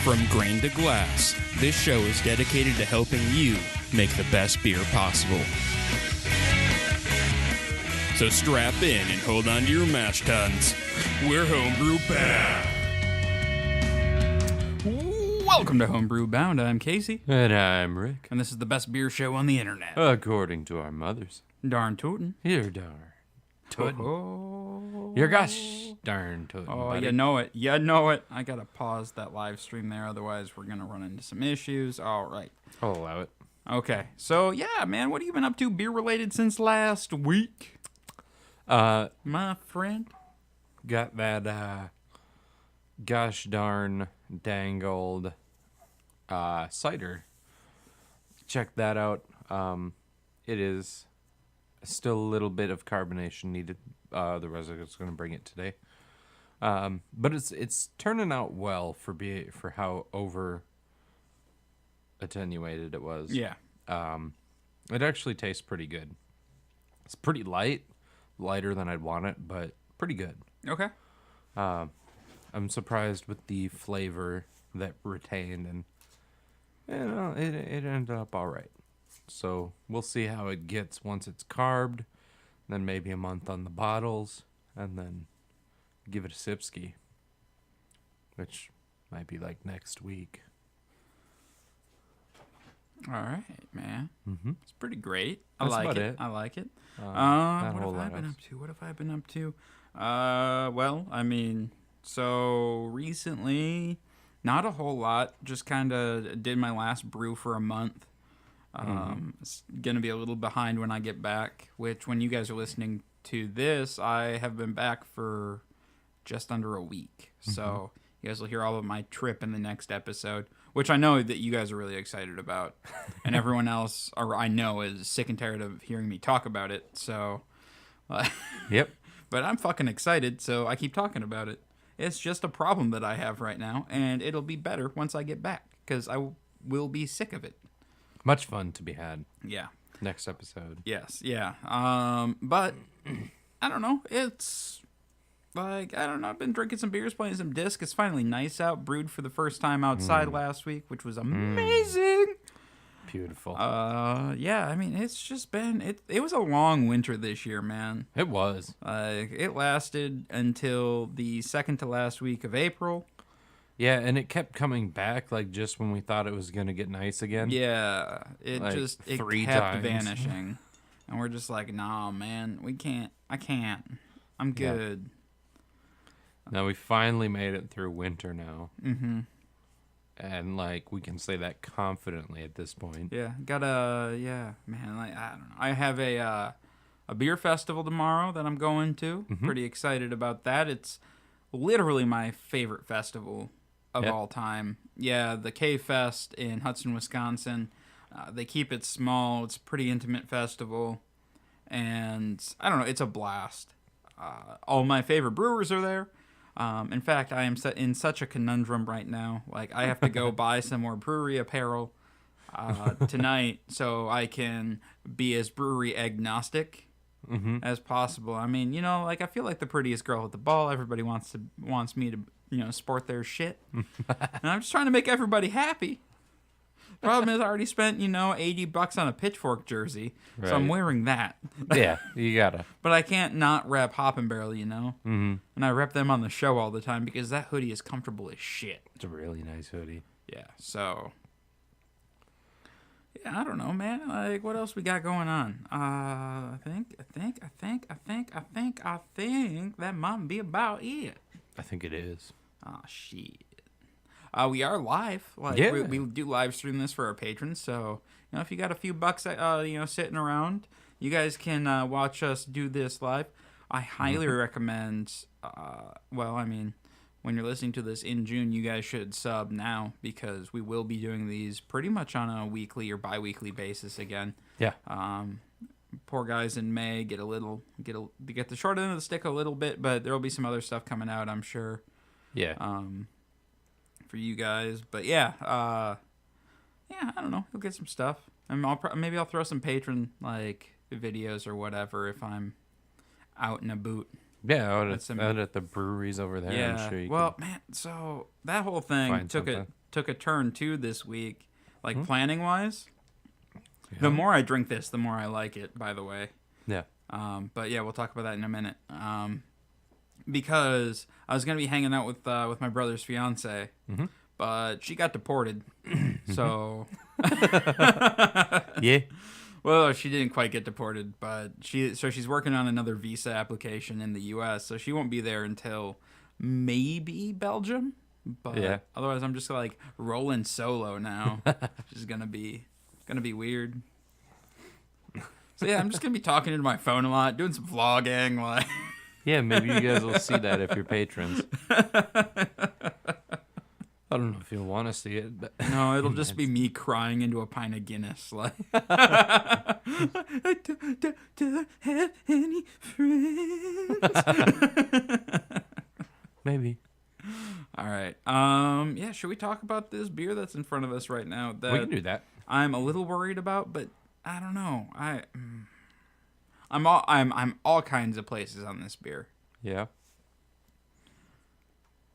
From grain to glass, this show is dedicated to helping you make the best beer possible. So strap in and hold on to your mash tuns. We're Homebrew Bound. Welcome to Homebrew Bound. I'm Casey. And I'm Rick. And this is the best beer show on the internet. According to our mothers. Darn tootin'. You're darn tootin'. Oh. You're gosh darn tootin', Oh, buddy. you know it. You know it. I gotta pause that live stream there, otherwise we're gonna run into some issues. All right. I'll allow it. Okay. So, yeah, man, what have you been up to beer-related since last week? My friend? Got that gosh darn dangled cider. Check that out. It is still a little bit of carbonation needed. The resident's going to bring it today. But it's turning out well for how over attenuated it was. Yeah. It actually tastes pretty good. It's pretty lighter than I'd want it, but pretty good. Okay. I'm surprised with the flavor that retained, and it ended up all right. So we'll see how it gets once it's carved, then maybe a month on the bottles, and then give it a sipski, which might be like next week. All right, man. Mm-hmm. It's pretty great. That's I like about it. it. I like it. Not What a whole have I lot been else. up to? What have I been up to? Well, I mean, so recently, not a whole lot. Just kind of did my last brew for a month. It's going to be a little behind when I get back, which when you guys are listening to this, I have been back for just under a week. So you guys will hear all of my trip in the next episode, which I know that you guys are really excited about. And everyone else, or I know, is sick and tired of hearing me talk about it. So, Yep. but I'm fucking excited, so I keep talking about it. It's just a problem that I have right now, and it'll be better once I get back, because I will be sick of it. Much fun to be had. Yeah. Next episode. Yes, yeah. But I don't know. It's like, I don't know. I've been drinking some beers, playing some disc. It's finally nice out. Brewed for the first time outside last week, which was amazing. Beautiful. Yeah, I mean, it's just been, it was a long winter this year, man. It was. It lasted until the second to last week of April. Yeah, and it kept coming back, like, just when we thought it was going to get nice again. Yeah, it Like, just, it 3 kept times. vanishing. And we're just like, nah, man, we can't, I can't. I'm Yeah. good. Now, we finally made it through winter now. Mm-hmm. And, like, we can say that confidently at this point. Yeah, yeah, man, like, I don't know. I have a beer festival tomorrow that I'm going to. Pretty excited about that. It's literally my favorite festival of all time. Yeah, the K-Fest in Hudson, Wisconsin. They keep it small. It's a pretty intimate festival. And I don't know, it's a blast. All my favorite brewers are there. In fact, I am in such a conundrum right now. Like, I have to go buy some more brewery apparel tonight so I can be as brewery agnostic as possible. I mean, you know, like, I feel like the prettiest girl at the ball. Everybody wants me to, you know, sport their shit. And I'm just trying to make everybody happy. Problem is, I already spent, you know, $80 on a Pitchfork jersey, so I'm Right. wearing that. Yeah, you gotta. But I can't not rep Hop and Barrel, you know? Mm-hmm. And I rep them on the show all the time because that hoodie is comfortable as shit. It's a really nice hoodie. Yeah, so... Yeah, I don't know, man. Like, what else we got going on? I think that might be about it. I think it is. Oh, shit. We are live. Like, Yeah. we do live stream this for our patrons. So, you know, if you got a few bucks, you know, sitting around, you guys can watch us do this live. I highly recommend. Well, I mean, when you're listening to this in June, you guys should sub now because we will be doing these pretty much on a weekly or bi-weekly basis again. Yeah. Poor guys in May get the short end of the stick a little bit, but there will be some other stuff coming out, I'm sure. Yeah. For you guys, but yeah, I don't know. You'll get some stuff. I mean, maybe I'll throw some patron like videos or whatever if I'm out in a boot. Yeah, out at the breweries over there. Yeah. I'm sure you Well, man, so that whole thing find took something. took a turn too this week, like planning wise. Yeah. The more I drink this, the more I like it. By the way. Yeah. But yeah, we'll talk about that in a minute. Because I was gonna be hanging out with my brother's fiance, but she got deported. So. Yeah. Well, she didn't quite get deported, but she's working on another visa application in the U.S., so she won't be there until maybe Belgium. But otherwise, I'm just like rolling solo now, which is gonna be weird. So yeah, I'm just gonna be talking into my phone a lot, doing some vlogging, like. Yeah, maybe you guys will see that if you're patrons. I don't know if you'll want to see it, but no, it'll just be me crying into a pint of Guinness, like. I don't have any friends. Maybe. All right. Yeah. Should we talk about this beer that's in front of us right now? That we can do that. I'm a little worried about, but I don't know. I'm all kinds of places on this beer. Yeah.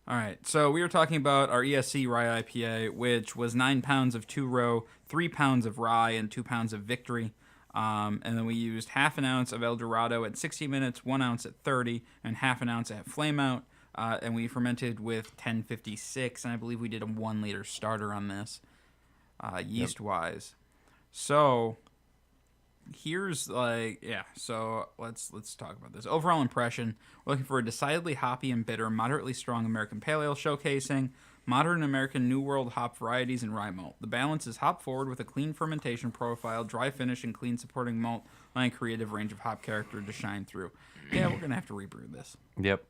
All right, so we were talking about our ESC Rye IPA, which was 9 pounds of 2-row, 3 pounds of rye, and 2 pounds of victory. And then we used half an ounce of El Dorado at 60 minutes, 1 ounce at 30, and half an ounce at Flame Out. And we fermented with 1056, and I believe we did a 1 liter starter on this, yeast-wise. So here's so let's talk about this. Overall impression, we're looking for a decidedly hoppy and bitter, moderately strong American Pale Ale showcasing modern American New World hop varieties and rye malt. The balance is hop forward with a clean fermentation profile, dry finish, and clean supporting malt, and a creative range of hop character to shine through. Yeah, we're gonna have to rebrew this. Yep.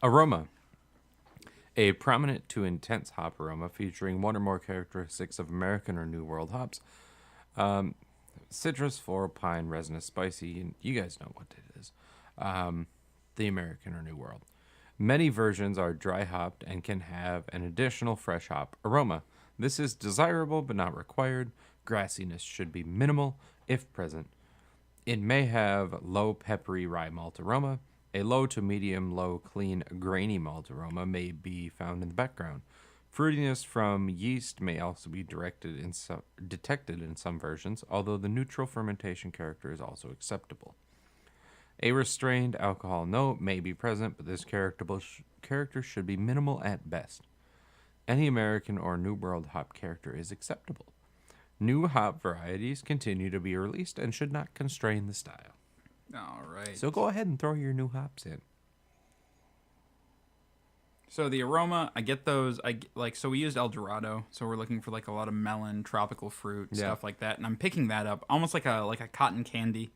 Aroma. A prominent to intense hop aroma featuring one or more characteristics of American or New World hops. Citrus, floral, pine, resinous, spicy, and you guys know what it is. The American or New World. Many versions are dry hopped and can have an additional fresh hop aroma. This is desirable but not required. Grassiness should be minimal if present. It may have low peppery rye malt aroma. A low to medium low clean grainy malt aroma may be found in the background. Fruitiness from yeast may also be detected in some versions, although the neutral fermentation character is also acceptable. A restrained alcohol note may be present, but this character should be minimal at best. Any American or New World hop character is acceptable. New hop varieties continue to be released and should not constrain the style. All right. So go ahead and throw your new hops in. So the aroma, I get those. So we used El Dorado, so we're looking for like a lot of melon, tropical fruit, stuff like that, and I'm picking that up, almost like a cotton candy.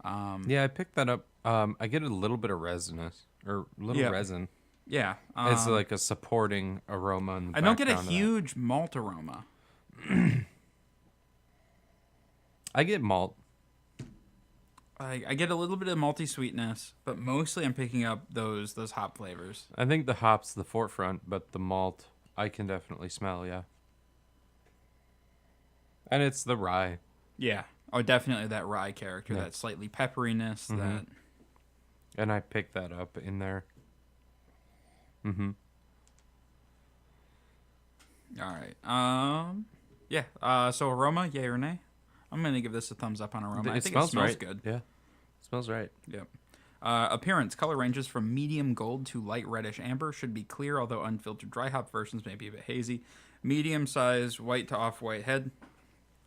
I picked that up. I get a little bit of resinous or resin. Yeah, it's like a supporting aroma. In the I don't get a background huge malt aroma. I get malt. I get a little bit of malty sweetness, but mostly I'm picking up those hop flavors. I think the hop's the forefront, but the malt I can definitely smell, yeah. And it's the rye. Yeah. Oh, definitely that rye character, that slightly pepperiness, that. And I picked that up in there. Mm-hmm. All right. So aroma, yay or nay? I'm gonna give this a thumbs up on aroma. I think it smells good. Yeah, it smells right. Yep. Appearance, color ranges from medium gold to light reddish amber. Should be clear, although unfiltered dry hop versions may be a bit hazy. Medium size, white to off-white head,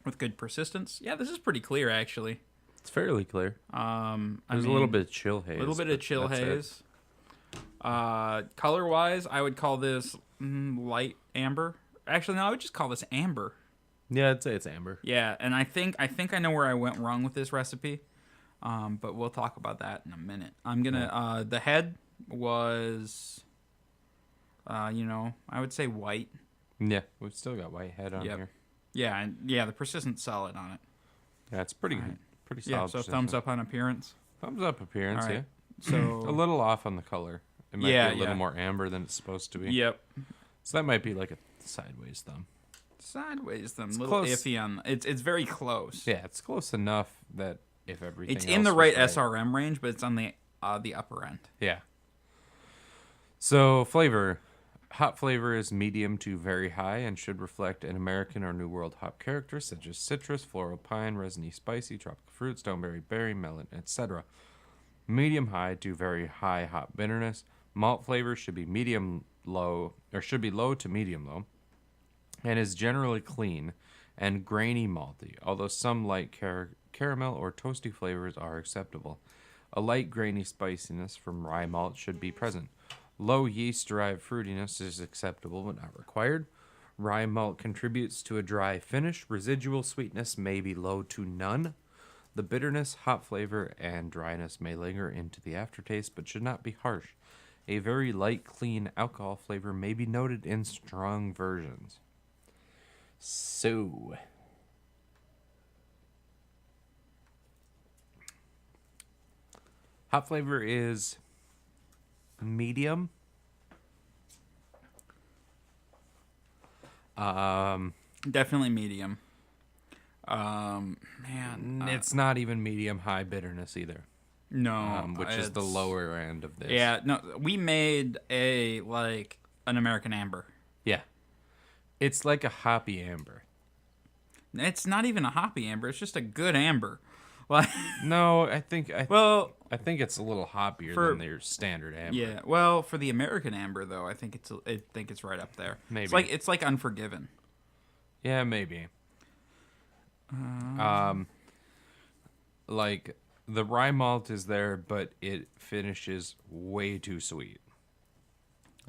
with good persistence. Yeah, this is pretty clear actually. It's fairly clear. There's a little bit of chill haze. A little bit of chill haze. Color-wise, I would call this light amber. Actually, no, I would just call this amber. Yeah, I'd say it's amber. Yeah, and I think I know where I went wrong with this recipe, but we'll talk about that in a minute. I'm gonna the head was, I would say white. Yeah, we've still got white head on here. Yeah, and the persistence solid on it. Yeah, it's pretty good, pretty solid. Yeah, so thumbs up on appearance. Thumbs up appearance. Right. Yeah. So a little off on the color. It might be a little more amber than it's supposed to be. Yep. So that might be like a sideways thumb. Sideways thumb, a little close. Iffy on. It's very close. Yeah, it's close enough that if everything it's else in the right SRM range, but it's on the upper end. Yeah. So flavor, Hop flavor is medium to very high and should reflect an American or New World hop character such as citrus, floral, pine, resiny, spicy, tropical fruit, stoneberry, berry, melon, etc. Medium high to very high hop bitterness. Malt flavor should be medium low, or should be low to medium low, and is generally clean and grainy malty, although some light caramel or toasty flavors are acceptable. A light grainy spiciness from rye malt should be present. Low yeast-derived fruitiness is acceptable but not required. Rye malt contributes to a dry finish. Residual sweetness may be low to none. The bitterness, hop flavor, and dryness may linger into the aftertaste but should not be harsh. A very light, clean alcohol flavor may be noted in strong versions. So, hop flavor is medium. Definitely medium. Man, It's not even medium high bitterness either. no, Which is the it's- lower end of this. Yeah, no, we made an American Amber. Yeah. It's like a hoppy amber. It's not even a hoppy amber. It's just a good amber. Like, No, I think well, it's a little hoppier For- than their standard amber. yeah. Well, for the American Amber though, I think it's right up there. Maybe. It's like Unforgiven. Yeah, maybe. Like the rye malt is there, but it finishes way too sweet.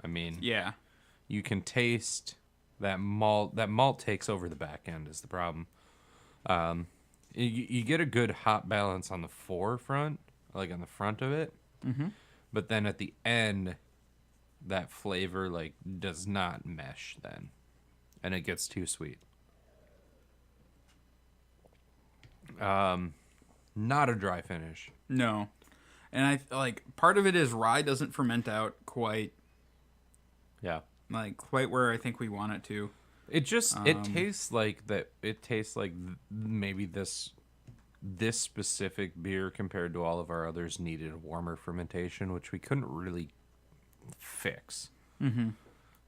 I mean, Yeah. you can taste that malt. That malt takes over the back end is the problem. You get a good hop balance on the forefront, like on the front of it, but then at the end, that flavor like does not mesh then, and it gets too sweet. Not a dry finish. No. And I like part of it is rye doesn't ferment out quite Yeah. quite where I think we want it to. It just it tastes like that. It tastes like maybe this specific beer compared to all of our others needed a warmer fermentation, which we couldn't really fix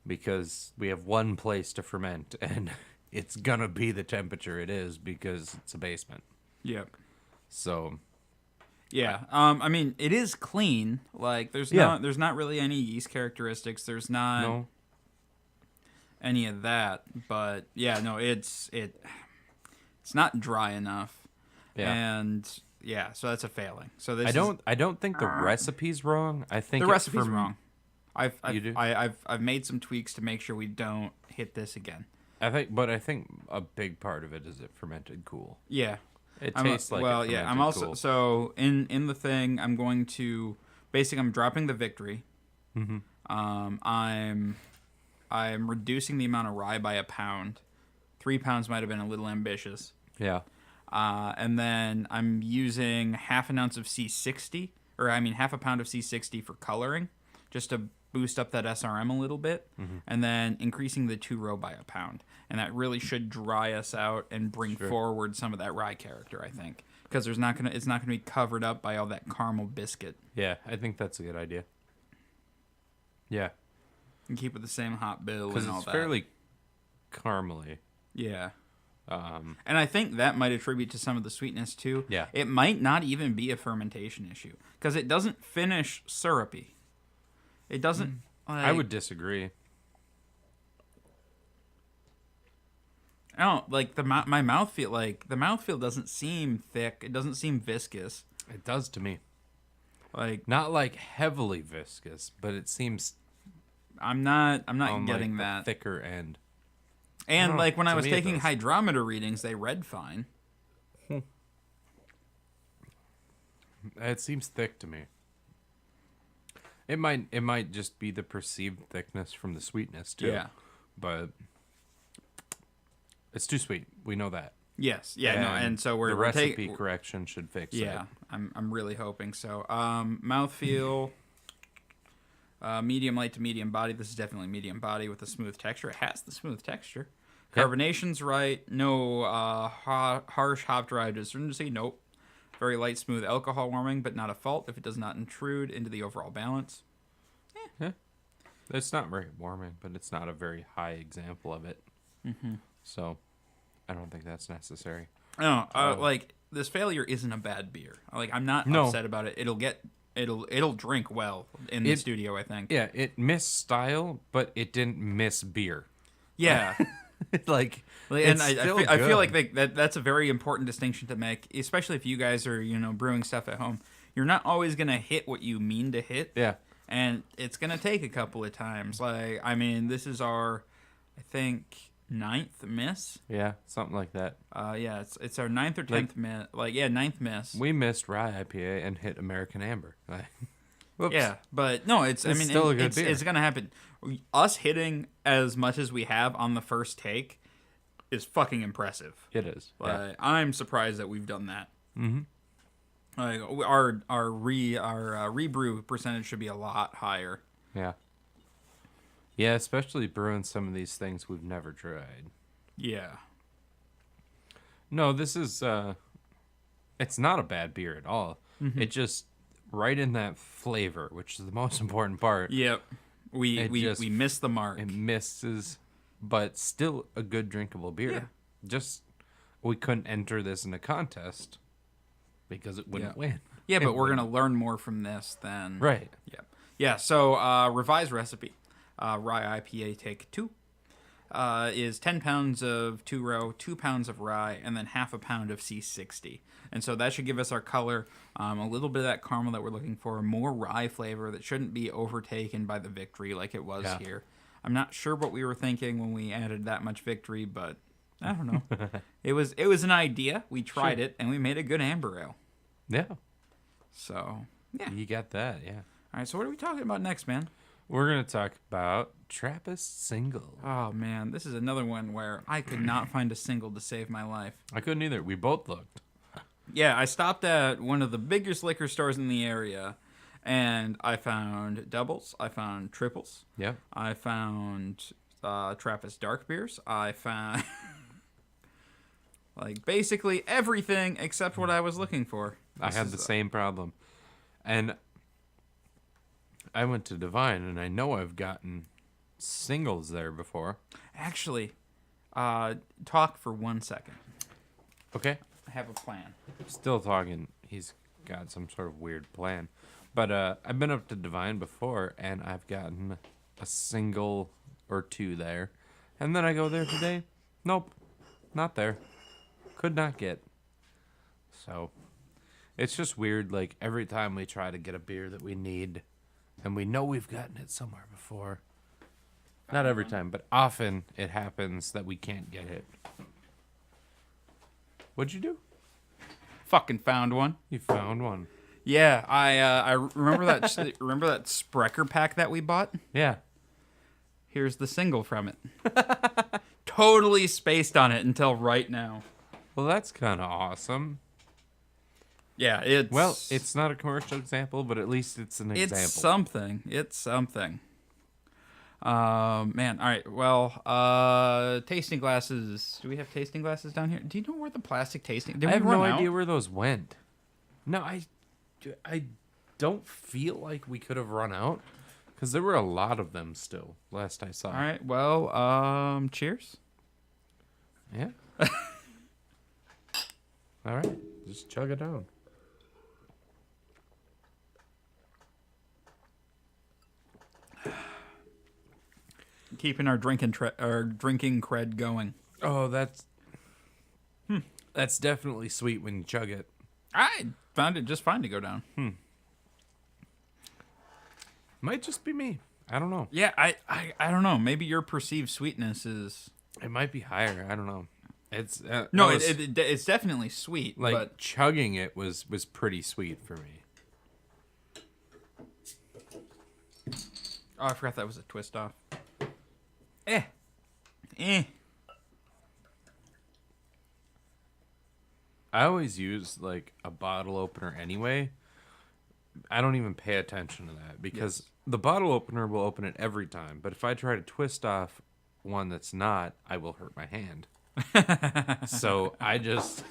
because we have one place to ferment, and it's gonna be the temperature it is because it's a basement. Yep. So Yeah. I mean, it is clean. Like there's not really any yeast characteristics. There's not no, any of that. But yeah, no, it's not dry enough. yeah. And yeah, so that's a failing. So this I don't think the recipe's wrong. I think the it's recipe's wrong. You do? I've made some tweaks to make sure we don't hit this again. I think a big part of it is it fermented cool. Yeah. It tastes like well, it yeah. I'm fermented also cool. so in the thing. I'm going to basically I'm dropping the victory. I'm reducing the amount of rye by a pound. 3 pounds might have been a little ambitious. Yeah. And then I'm using half an ounce of C60, half a pound of C60 for coloring, just to boost up that SRM a little bit, and then increasing the 2-row by a pound. And that really should dry us out and bring forward some of that rye character, I think, because it's not gonna be covered up by all that caramel biscuit. Yeah, I think that's a good idea. Yeah, And keep with the same hop bill because and all it's that. fairly caramely. Yeah. And I think that might attribute to some of the sweetness too. Yeah. It might not even be a fermentation issue because it doesn't finish syrupy. It doesn't. I would disagree. I don't like my mouthfeel. Like the mouthfeel doesn't seem thick. It doesn't seem viscous. It does to me. Like Not like heavily viscous, but it seems I'm not on getting like that. the thicker end. And know. like when I To was me, it taking does. hydrometer readings, they read fine. It seems thick to me. It might just be the perceived thickness from the sweetness too. Yeah. But it's too sweet. We know that. Yes. Yeah. No. And so we're the we're recipe correction should fix it. Yeah. I'm really hoping so. Mouthfeel. Medium light to medium body. This is definitely medium body with a smooth texture. It has the smooth texture. Yep. Carbonation's right. No harsh hop dry astringency. Nope. Very light, smooth alcohol warming, but not a fault if it does not intrude into the overall balance. Yeah. It's not very warming, but it's not a very high example of it. So I don't think that's necessary. No, like this failure isn't a bad beer. Like I'm not No. upset about it. It'll drink well in the studio, I think. Yeah, it missed style, but it didn't miss beer. Yeah. Like, And it's I still feel like good. that's a very important distinction to make, especially if you guys are, brewing stuff at home. You're not always going to hit what you mean to hit. Yeah. And it's going to take a couple of times. Like, I mean, this is our, I think, 9th miss. Yeah, something like that. Yeah, it's our 9th or 10th miss. Like, yeah, 9th miss. We missed rye IPA and hit American Amber. Whoops. Yeah, but no, It's still a good beer. It's gonna happen. Us hitting as much as we have on the first take is fucking impressive. It is. Yeah. I'm surprised that we've done that. Mm-hmm. Like our rebrew percentage should be a lot higher. Yeah. Yeah, especially brewing some of these things we've never tried. Yeah. No, this is it's not a bad beer at all. Mm-hmm. It just right in that flavor, which is the most important part. Yep. We missed the mark. It misses, but still a good drinkable beer. Yeah. Just we couldn't enter this in a contest because it wouldn't win. Yeah, but It we're wouldn't. gonna learn more from this than Right. Yeah. Yeah. So revised recipe, rye IPA take 2. Is 10 pounds of 2-row, 2 pounds of rye, and then half a pound of C60. And so that should give us our color, a little bit of that caramel that we're looking for, more rye flavor that shouldn't be overtaken by the victory like it was here. I'm not sure what we were thinking when we added that much victory, but I don't know. It was an idea. We tried it, and we made a good amber ale. Yeah. So, yeah. You got that, yeah. All right, so what are we talking about next, man? We're going to talk about Trappist single. Oh, man, this is another one where I could not find a single to save my life. I couldn't either. We both looked. Yeah, I stopped at one of the biggest liquor stores in the area, and I found doubles. I found triples. Yeah. I found Trappist dark beers. I found like basically everything except what I was looking for. I had the same problem. And I went to Divine, and I know I've gotten singles there before. Actually, talk for 1 second. Okay. I have a plan. Still talking. He's got some sort of weird plan. But I've been up to Divine before, and I've gotten a single or two there. And then I go there today. Nope. Not there. Could not get. So, it's just weird. Like, every time we try to get a beer that we need, and we know we've gotten it somewhere before. Not every time, but often it happens that we can't get it. What'd you do? Fucking found one. You found one. Yeah, I remember that. Remember that Sprecher pack that we bought? Yeah. Here's the single from it. Totally spaced on it until right now. Well, that's kind of awesome. Yeah, it's not a commercial example, but at least it's an example. It's something. It's something. Man, all right. Well, tasting glasses. Do we have tasting glasses down here? Do you know where the plastic tasting? Did I we have run no out? idea where those went. No, I don't feel like we could have run out because there were a lot of them still last I saw. All right. Well, cheers. Yeah. All right. Just chug it down. Keeping our drinking cred going. Oh, that's definitely sweet when you chug it. I found it just fine to go down. Might just be me. I don't know. Yeah, I don't know. Maybe your perceived sweetness is It might be higher. I don't know. It's no. It's definitely sweet. like but chugging it was pretty sweet for me. oh, I forgot that was a twist off. Eh. I always use like a bottle opener anyway. I don't even pay attention to that because the bottle opener will open it every time. But if I try to twist off one that's not, I will hurt my hand. So I just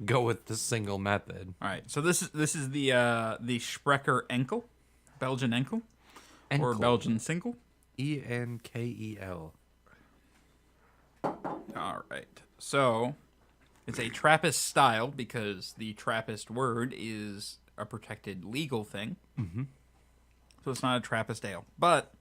go with the single method. All right. So this is the Sprecher Enkel, Belgian Enkel, or Belgian single. Enkel. All right. So it's a Trappist style because the Trappist word is a protected legal thing. Mm-hmm. So it's not a Trappist ale. But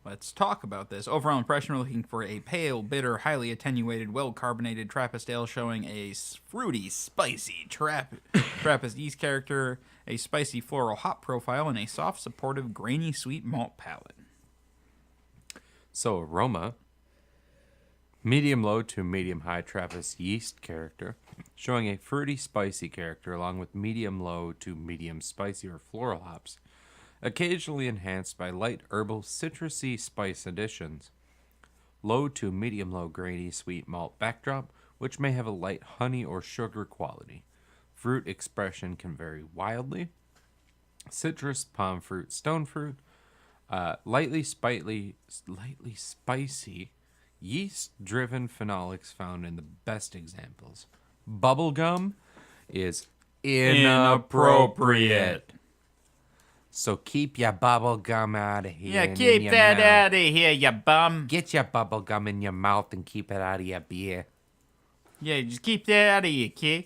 let's talk about this. Overall impression, we're looking for a pale, bitter, highly attenuated, well-carbonated Trappist ale showing a fruity, spicy Trappist yeast character, a spicy floral hop profile, and a soft, supportive, grainy, sweet malt palate. So aroma, medium low to medium high Trappist yeast character, showing a fruity, spicy character along with medium low to medium spicy or floral hops, occasionally enhanced by light herbal citrusy spice additions. Low to medium low grainy sweet malt backdrop, which may have a light honey or sugar quality. Fruit expression can vary wildly. Citrus, palm fruit, stone fruit. Lightly spicy, yeast-driven phenolics found in the best examples. Bubblegum is inappropriate. So keep your bubblegum out of here. Yeah, keep that out of here, you bum. Get your bubblegum in your mouth and keep it out of your beer. Yeah, just keep that out of here, kid.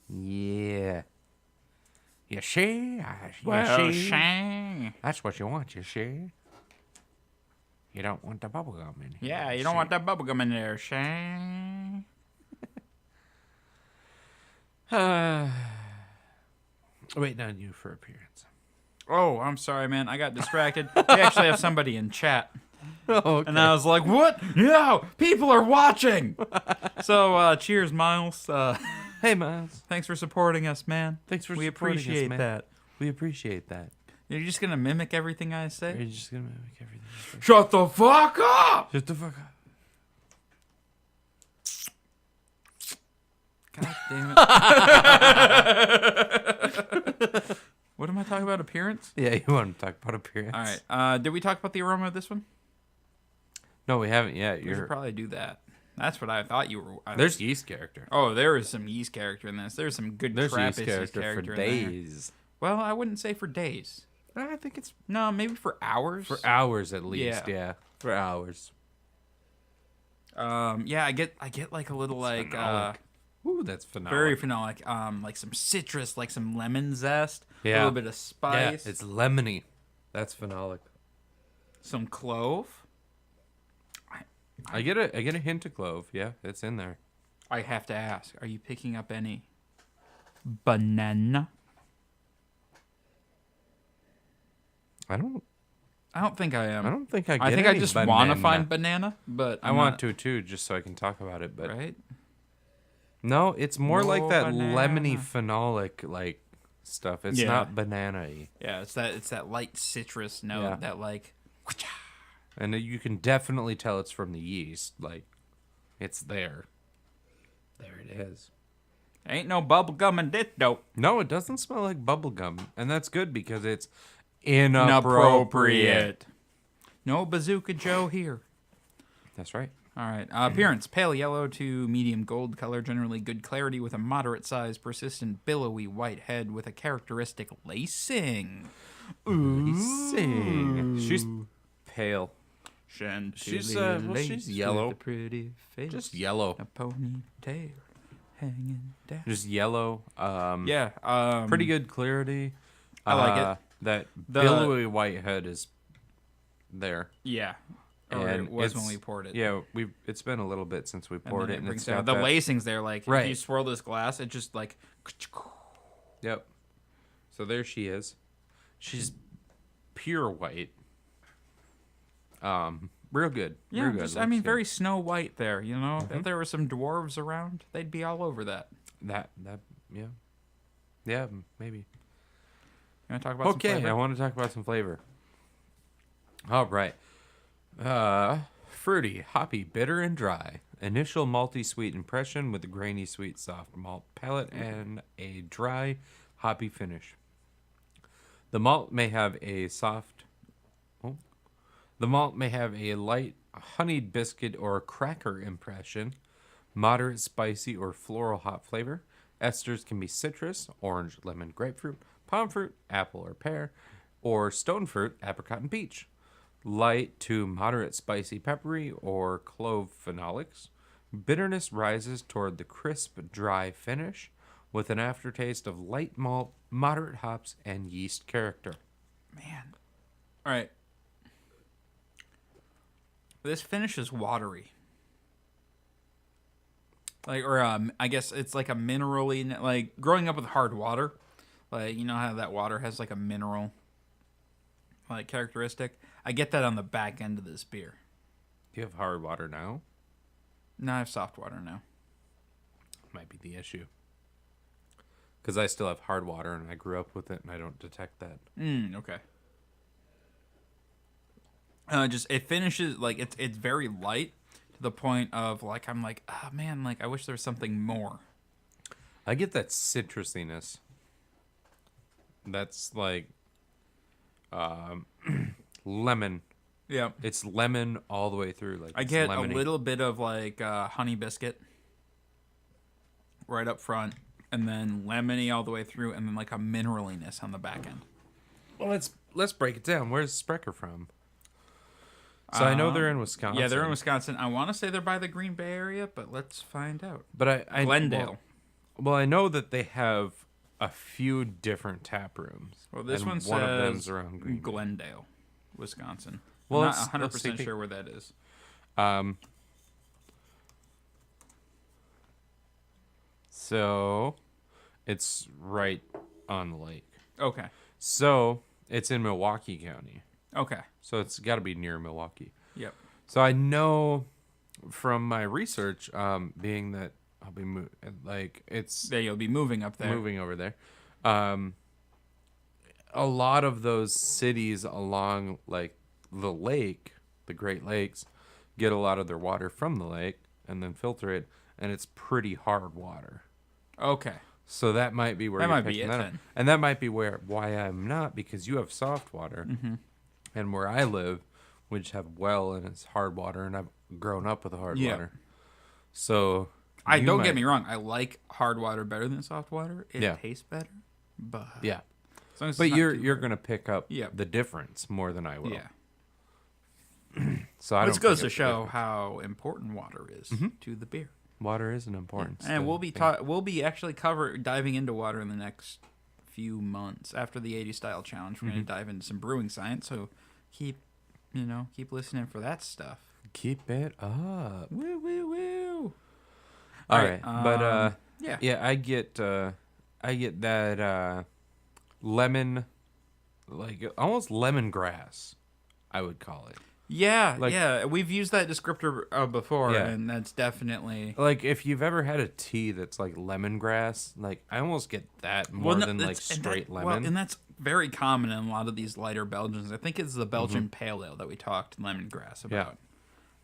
Yeah. You see? Well, Shang. That's what you want, you see? You don't want the bubblegum in here. Yeah, you don't want that bubblegum in there, Shang. Waiting on you for appearance. Oh, I'm sorry, man. I got distracted. We actually have somebody in chat. Oh, okay. And I was like, what? No, people are watching. So, cheers, Miles. Hey, Miles. Thanks for supporting us, man. Thanks for we supporting us, appreciate man. that. We appreciate that. You're just going to mimic everything I You're say? just going to make everything. Shut the fuck up! Shut the fuck up. God damn it. What am I talking about? Appearance? Yeah, you want to talk about appearance? All right. Did we talk about the aroma of this one? No, we haven't yet. We should probably do that. That's what I thought you were. There's yeast character. Oh, there is some yeast character in this. There's some good Trappist yeast character for in there. days. Well, I wouldn't say for days. I think it's No, maybe for hours. for hours at least. Yeah, for hours. Yeah, I get like a little like phenolic. Ooh, that's phenolic. very phenolic. Like some citrus, like some lemon zest. A Yeah. little bit of spice. Yeah, it's lemony. That's phenolic. Some clove. I get a hint of clove. Yeah, it's in there. I have to ask, are you picking up any banana? I don't think I am. I don't think I get I think any I just banana. want to find banana, but I want to too, just so I can talk about it. But right? no, it's more No like that banana. lemony phenolic like stuff. It's Yeah. not banana-y. Yeah, it's that light citrus note, Yeah. that like. And you can definitely tell it's from the yeast. Like, it's there. There it is. Ain't no bubble gum in this dope. No, it doesn't smell like bubblegum. And that's good because it's inappropriate. No Bazooka Joe here. That's right. All right. Appearance: pale yellow to medium gold color, generally good clarity with a moderate size, persistent, billowy white head with a characteristic lacing. Lacing. She's pale. She's she's yellow. With a pretty face. Just yellow. A ponytail hanging down. Just yellow. Yeah. Pretty good clarity. I like it. That billowy white head is there. Yeah. Or And it was when it's- we poured it. Yeah, it's been a little bit since we poured it, and brings it's down got the that, lacings there. Like if Right. you swirl this glass, it just like. Yep. So there she is. She's pure white. Real good. Yeah, real good. just Looks good. very Snow White there. You know, if there were some dwarves around, they'd be all over that. that yeah, maybe. You want to talk about some Okay, flavor? I want to talk about some flavor. All right. Fruity, hoppy, bitter, and dry. Initial malty sweet impression with a grainy sweet soft malt palate and a dry, hoppy finish. The malt may have a light honeyed biscuit or cracker impression, moderate spicy or floral hop flavor. Esters can be citrus, orange, lemon, grapefruit, palm fruit, apple or pear, or stone fruit, apricot and peach. light to moderate spicy peppery or clove phenolics. Bitterness rises toward the crisp, dry finish with an aftertaste of light malt, moderate hops, and yeast character. Man. All right. This finish is watery. Like, or I guess it's like a minerally, like growing up with hard water. Like, you know how that water has like a mineral, like, characteristic? I get that on the back end of this beer. Do you have hard water now? No, I have soft water now. Might be the issue. Because I still have hard water and I grew up with it and I don't detect that. Okay. Just, it finishes, like, it's very light to the point of, like, I'm like, oh, man, like, I wish there was something more. I get that citrusiness. That's like lemon. Yeah. It's lemon all the way through. Like, I get a little bit of, like, honey biscuit right up front, and then lemony all the way through, and then, like, a mineraliness on the back end. Well, let's break it down. Where's Sprecher from? So I know they're in Wisconsin. Yeah, they're in Wisconsin. I want to say they're by the Green Bay area, but let's find out. But I Glendale. Well, I know that they have a few different tap rooms. Well, this one says one of them's around Green Bay. Glendale, Wisconsin. Well, I'm not 100% sure where that is. So it's right on the lake. Okay. So it's in Milwaukee County. Okay. So it's got to be near Milwaukee. Yep. So I know from my research, being that I'll be you'll be moving up there. Moving over there. A lot of those cities along like the lake, the Great Lakes, get a lot of their water from the lake and then filter it, and it's pretty hard water. Okay. So that might be where that you're might be picking it that then. up. And that might be why I'm not, because you have soft water. Mm-hmm. And where I live, we just have well and it's hard water, and I've grown up with hard water. So don't get me wrong, I like hard water better than soft water. It tastes better, but yeah. As long as but it's you're gonna pick up Yeah. the difference more than I will. Yeah. So This goes to show how important water is to the beer. Water is an importance. And we'll be actually diving into water in the next few months after the 80 style challenge. We're going to dive into some brewing science, so keep listening for that stuff. Keep it up. Woo woo woo. All right. But yeah, I get that lemon, like almost lemongrass, I would call it. Yeah, we've used that descriptor before, Yeah. and that's definitely Like if you've ever had a tea that's like lemongrass, like I almost get that more than like straight lemon. Well, and that's very common in a lot of these lighter Belgians. I think it's the Belgian Pale Ale that we talked lemongrass about.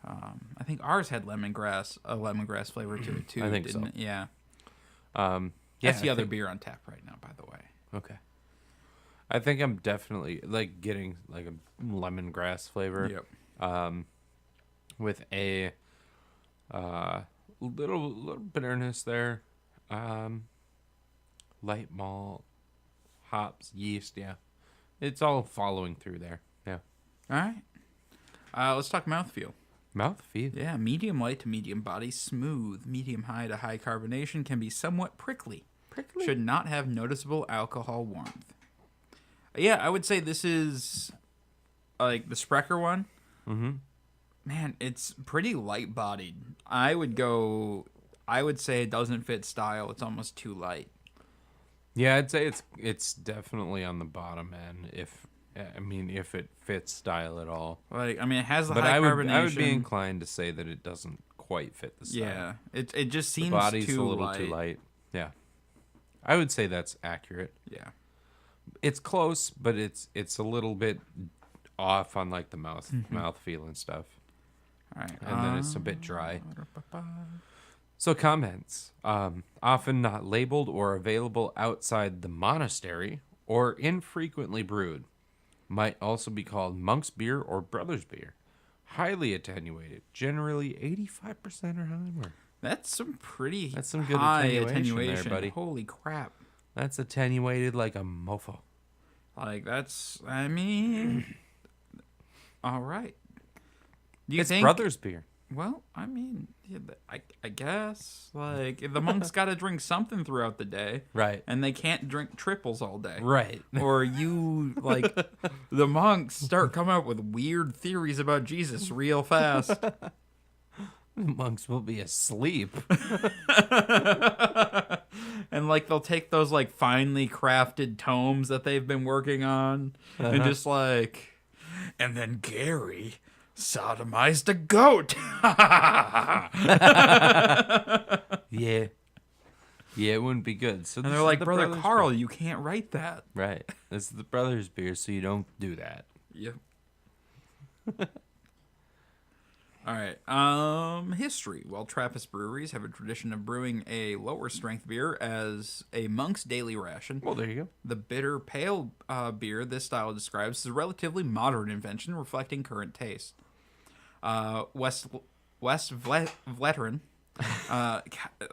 I think ours had a lemongrass flavor to it too. I think so. It? Yeah. That's the other beer on tap right now, by the way. Okay. I think I'm definitely like getting like a lemongrass flavor. Yep. With a little bitterness there. Light malt, hops, yeast, yeah. It's all following through there. Yeah. All right. Let's talk mouthfeel. Mouthfeel. Yeah, medium light to medium body, smooth. Medium high to high carbonation, can be somewhat prickly. Should not have noticeable alcohol warmth. Yeah, I would say this is like the Sprecher one. Mm-hmm. Man, it's pretty light bodied. I would say it doesn't fit style. It's almost too light. Yeah, I'd say it's definitely on the bottom end if it fits style at all. Like, I mean, it has the but high carbonation. I would be inclined to say that it doesn't quite fit the style. Yeah, it just seems the body's too a little light. too light. Yeah, I would say that's accurate. Yeah, it's close, but it's a little bit off on like the mouthfeel and stuff. All right, and then it's a bit dry. So comments, often not labeled or available outside the monastery or infrequently brewed. Might also be called monk's beer or brother's beer. Highly attenuated, generally 85% or higher. That's some good high attenuation there, buddy. Holy crap. That's attenuated like a mofo. Like, I mean, All right. Do you It's think Brothers beer. Well, I mean, yeah, I guess like the monks got to drink something throughout the day, Right. and they can't drink triples all day, Right. Or you like the monks start coming up with weird theories about Jesus real fast. Monks will be asleep. And like they'll take those like finely crafted tomes that they've been working on and just like, and then Gary sodomized a goat. Yeah. Yeah, it wouldn't be good. So And this they're is like, the Brother Brothers Carl, beer. you can't write that. Right. This is the Brothers beer, so you don't do that. Yep. All right. History. Well, Trappist breweries have a tradition of brewing a lower strength beer as a monk's daily ration. Well, there you go. The bitter pale beer this style describes is a relatively modern invention reflecting current taste. West Vleteren,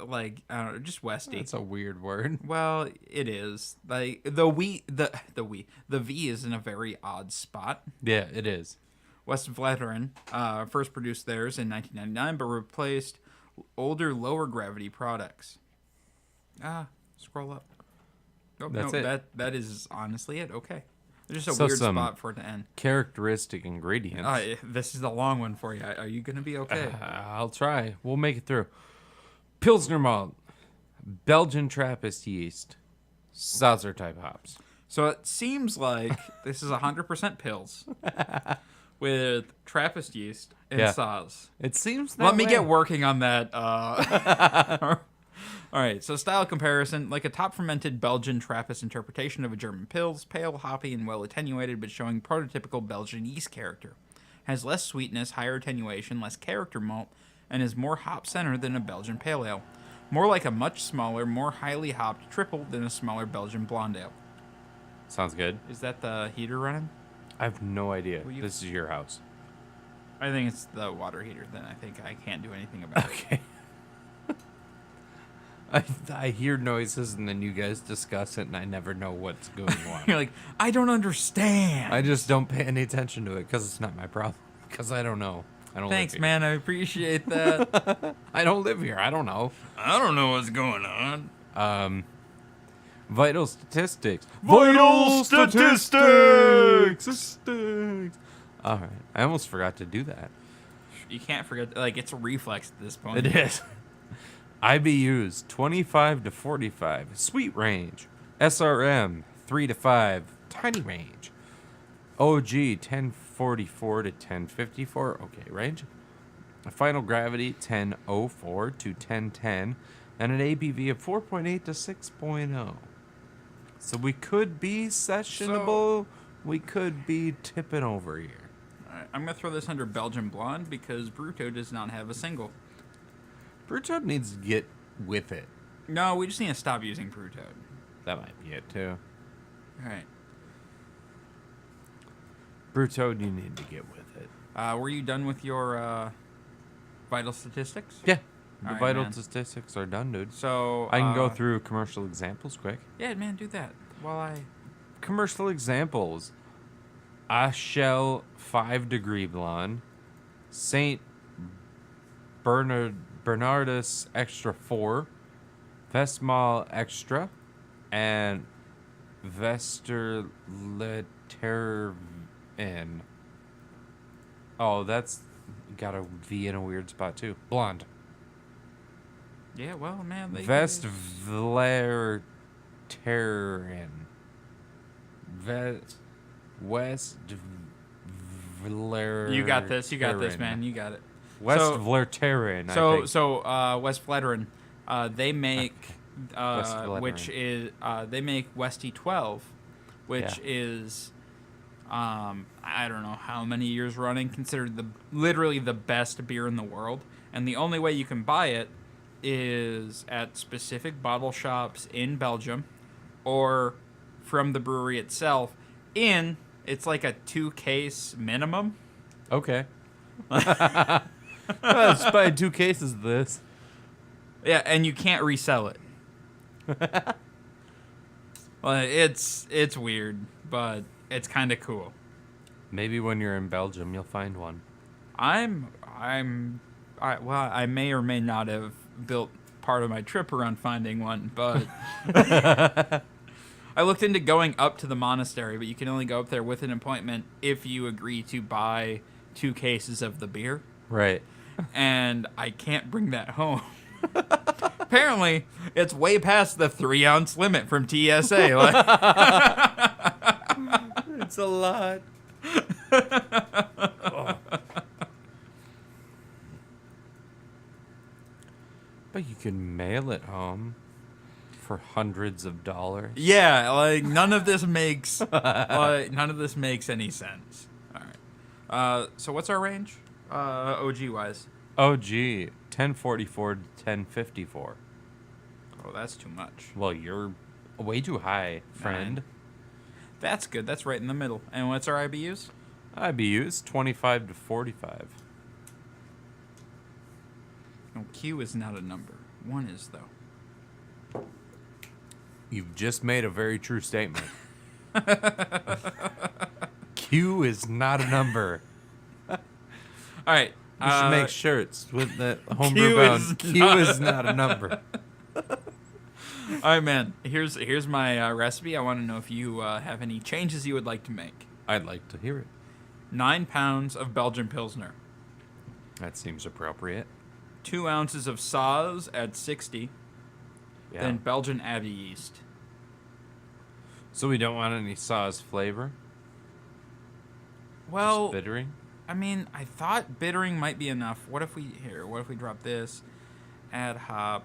like I don't know, just Westy. That's a weird word. Well, it is. Like the V is in a very odd spot. Yeah, it is. West Vleteren first produced theirs in 1999, but replaced older, lower gravity products. Scroll up. Oh, That's no, it. That is honestly it. Okay. There's just a So weird some spot for it to end. Characteristic ingredients. This is the long one for you. Are you going to be okay? I'll try. We'll make it through. Pilsner malt, Belgian Trappist yeast, Sauser type hops. So it seems like this is 100% Pils with Trappist yeast and Yeah. Saaz. It seems that Let me way. get working on that. All right, so style comparison, like a top fermented Belgian Trappist interpretation of a German Pils, pale, hoppy, and well attenuated, but showing prototypical Belgian yeast character. Has less sweetness, higher attenuation, less character malt, and is more hop centered than a Belgian pale ale. More like a much smaller, more highly hopped triple than a smaller Belgian blonde ale. Sounds good. Is that the heater running? I have no idea. Will you- This is your house. I think it's the water heater. Then I think I can't do anything about it. Okay. I hear noises and then you guys discuss it and I never know what's going on. You're like, I don't understand. I just don't pay any attention to it because it's not my problem. Because I don't know. I don't. Thanks, live here. man. I appreciate that. I don't live here. I don't know. I don't know what's going on. Vital statistics. Vital statistics! All right. I almost forgot to do that. You can't forget. Like, it's a reflex at this point. It is. IBUs 25 to 45. Sweet range. SRM 3 to 5. Tiny range. OG 1044 to 1054. Okay, range. A final gravity 1004 to 1010. And an ABV of 4.8 to 6.0. So we could be sessionable. We could be tipping over here. All right, I'm going to throw this under Belgian Blonde because Bruto does not have a single. Brewtub needs to get with it. No, we just need to stop using Bruto. That might be it too. All right. Bruto, you need to get with it. Were you done with your vital statistics? Yeah. The All right, vital man. statistics are done, dude. So I can go through commercial examples quick. Yeah, man, do that. While I Commercial examples. Ashell 5 Degree Blonde. St. Bernardus Extra 4. Vestmal Extra. And Vesterletterven. Oh, that's got a V in a weird spot too. Blonde. Yeah, well, man, they Vestvlerteren. Westvler. You got this. You got this, man. You got it. Westvlerteren. So West Vleteren, they make West Vleteren. which is they make Westy 12, which is I don't know how many years running, considered literally the best beer in the world, and the only way you can buy it is at specific bottle shops in Belgium or from the brewery itself. It's like a 2-case minimum. Okay. Let's buy 2 cases of this. Yeah, and you can't resell it. Well, it's weird, but it's kind of cool. Maybe when you're in Belgium, you'll find one. I may or may not have built part of my trip around finding one, but I looked into going up to the monastery, but you can only go up there with an appointment if you agree to buy 2 cases of the beer. Right. And I can't bring that home. Apparently, it's way past the 3-ounce limit from TSA. It's a lot. Oh. But you can mail it home for hundreds of dollars. Yeah, like none of this makes any sense. All right. So what's our range? OG wise. OG 1044 to 1054. Oh, that's too much. Well, you're way too high, friend. 9. That's good. That's right in the middle. And what's our IBUs? IBUs 25 to 45. No, Q is not a number. 1 is though. You've just made a very true statement. Q is not a number. All right. You should make shirts with the homebrew bound. Q is not a number. All right, man. Here's my recipe. I want to know if you have any changes you would like to make. I'd like to hear it. 9 pounds of Belgian Pilsner. That seems appropriate. 2 ounces of Saaz at 60. Yeah. Then Belgian Abbey yeast. So we don't want any Saaz flavor? Well, just bittering? I mean, I thought bittering might be enough. What if we drop this? Add hop.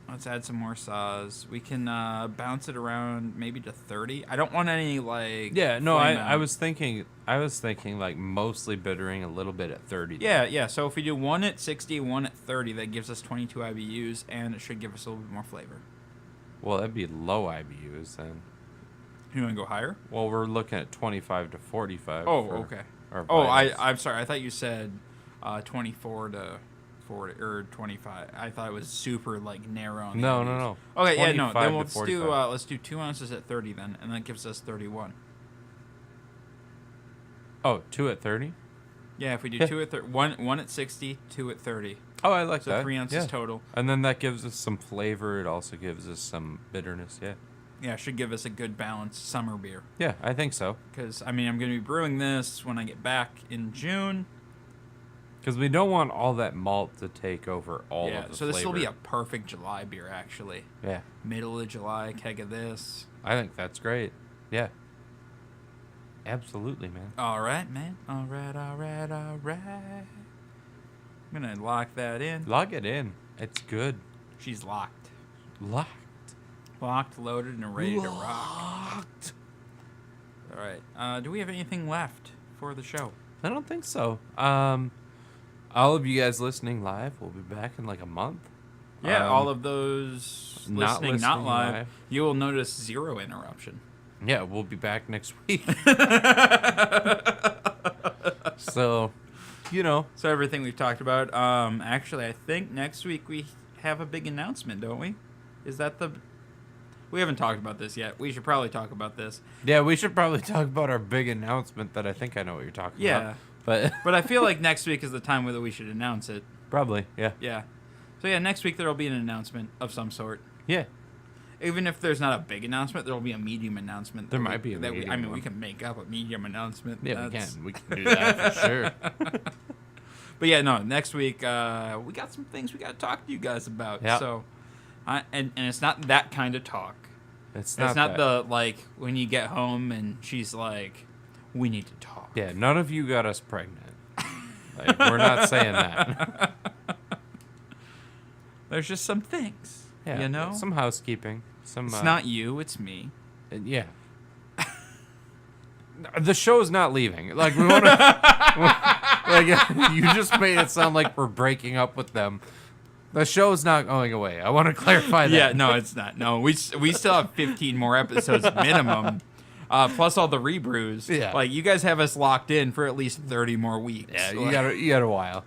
Let's add some more Saaz. We can bounce it around maybe to 30. I don't want any like. Yeah, no, I was thinking like mostly bittering, a little bit at 30. Yeah. So if we do 1 at 60, 1 at 30, that gives us 22 IBUs, and it should give us a little bit more flavor. Well, that'd be low IBUs then. You want to go higher? Well, we're looking at 25 to 45. Oh, okay. I'm sorry. I thought you said 24 to 40 or 25. I thought it was super like narrow. On the no. Okay, yeah, no. Then let's do 2 ounces at 30 then, and that gives us 31. Oh, 2 at 30? Yeah, if we do 2 at 30, one at 60, 2 at 30. Oh, I like that. So 3 ounces total. And then that gives us some flavor. It also gives us some bitterness. Yeah. Yeah, it should give us a good balanced summer beer. Yeah, I think so. Because, I mean, I'm going to be brewing this when I get back in June. Because we don't want all that malt to take over all of the flavor. So this will be a perfect July beer, actually. Yeah. Middle of July, keg of this. I think that's great. Yeah. Absolutely, man. All right, man. All right. I'm going to lock that in. Lock it in. It's good. She's locked. Locked, loaded, and ready to rock. All right. Do we have anything left for the show? I don't think so. All of you guys listening live, we'll be back in like a month. Yeah, all of those listening not live, you will notice 0 interruption. Yeah, we'll be back next week. So, So everything we've talked about. Actually, I think next week we have a big announcement, don't we? Is that the... We haven't talked about this yet. We should probably talk about this. Yeah, we should probably talk about our big announcement that I think I know what you're talking about. But I feel like next week is the time where we should announce it. Probably, yeah. Yeah. So yeah, next week there will be an announcement of some sort. Yeah. Even if there's not a big announcement, there will be a medium announcement. There might be a medium one. We can make up a medium announcement. Yeah, we can do that for sure. But yeah, no, next week we got some things we got to talk to you guys about. Yep. So, and it's not that kind of talk. It's not the, like, when you get home and she's like, we need to talk. Yeah, none of you got us pregnant. Like, we're not saying that. There's just some things, yeah, some housekeeping. It's not you, it's me. Yeah. The show's not leaving. Like, we want to... like, you just made it sound like we're breaking up with them. The show's not going away. I want to clarify that. Yeah, no, it's not. No, we still have 15 more episodes minimum, plus all the rebrews. Yeah, like you guys have us locked in for at least 30 more weeks. Yeah, you got a while.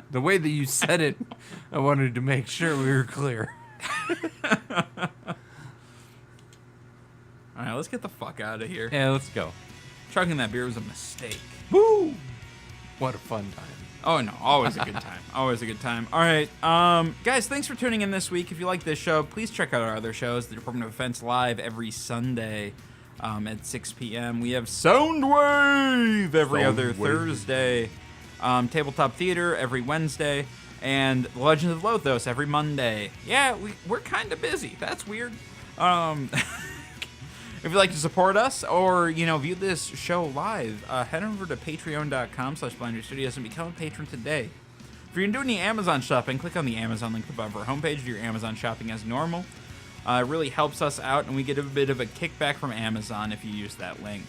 The way that you said it, I wanted to make sure we were clear. All right, let's get the fuck out of here. Yeah, let's go. chugging that beer was a mistake. Woo! What a fun time. Oh, no. Always a good time. Always a good time. All right. Guys, thanks for tuning in this week. If you like this show, please check out our other shows. The Department of Defense Live every Sunday at 6 p.m. We have Soundwave every other Thursday. Tabletop Theater every Wednesday. And The Legend of Lothos every Monday. Yeah, we're kind of busy. That's weird. If you'd like to support us or, view this show live, head over to patreon.com/BlindNerdStudios and become a patron today. If you're doing any Amazon shopping, click on the Amazon link above our homepage. Do your Amazon shopping as normal. It really helps us out, and we get a bit of a kickback from Amazon if you use that link.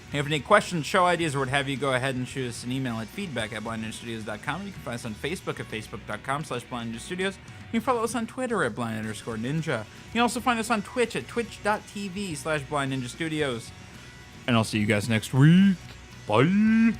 If you have any questions, show ideas, or what have you, go ahead and shoot us an email at feedback@blindninjastudios.com. You can find us on Facebook at facebook.com/blindninjastudios. You can follow us on Twitter at blind_ninja. You can also find us on Twitch at twitch.tv/blindninjastudios. And I'll see you guys next week. Bye.